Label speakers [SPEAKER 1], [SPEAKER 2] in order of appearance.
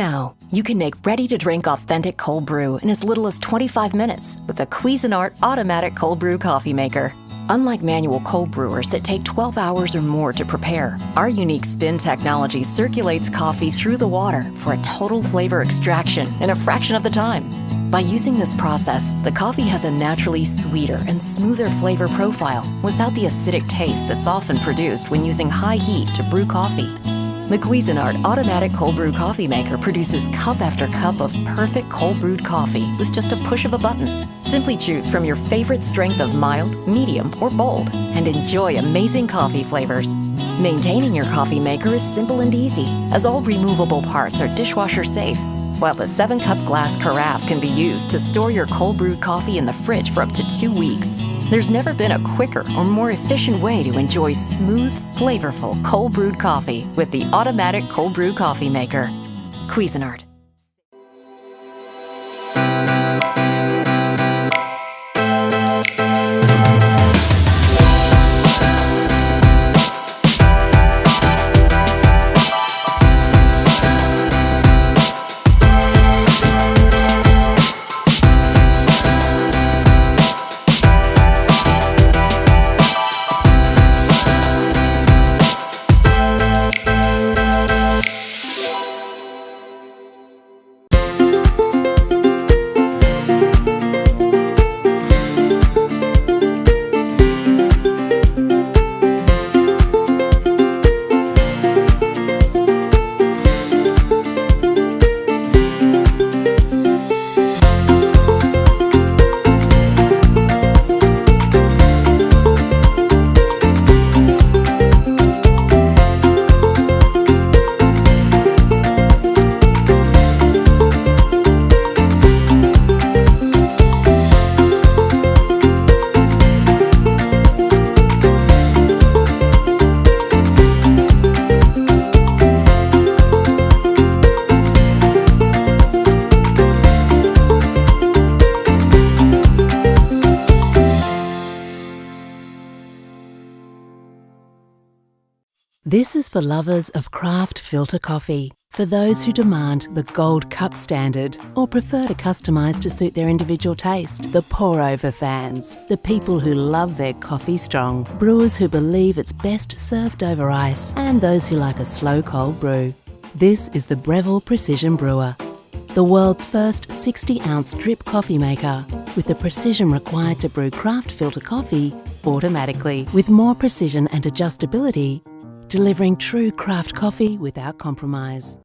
[SPEAKER 1] Now, you can make ready-to-drink authentic cold brew in as little as 25 minutes with the Cuisinart automatic cold brew coffee maker. Unlike manual cold brewers that take 12 hours or more to prepare, our unique spin technology circulates coffee through the water for a total flavor extraction in a fraction of the time. By using this process, the coffee has a naturally sweeter and smoother flavor profile without the acidic taste that's often produced when using high heat to brew coffee. The Cuisinart automatic cold brew coffee maker produces cup after cup of perfect cold brewed coffee with just a push of a button. Simply choose from your favorite strength of mild, medium, or bold and enjoy amazing coffee flavors. Maintaining your coffee maker is simple and easy, as all removable parts are dishwasher safe, while the 7-cup glass Carafe can be used to store your cold brewed coffee in the fridge for up to 2 weeks. There's never been a quicker or more efficient way to enjoy smooth, flavorful cold brewed coffee with the automatic cold brew coffee maker. Cuisinart.
[SPEAKER 2] This is for lovers of craft filter coffee, for those who demand the gold cup standard or prefer to customise to suit their individual taste, the pour-over fans, the people who love their coffee strong, brewers who believe it's best served over ice, and those who like a slow cold brew. This is the Breville Precision Brewer, the world's first 60-ounce drip coffee maker, with the precision required to brew craft filter coffee automatically, with more precision and adjustability, delivering true craft coffee without compromise.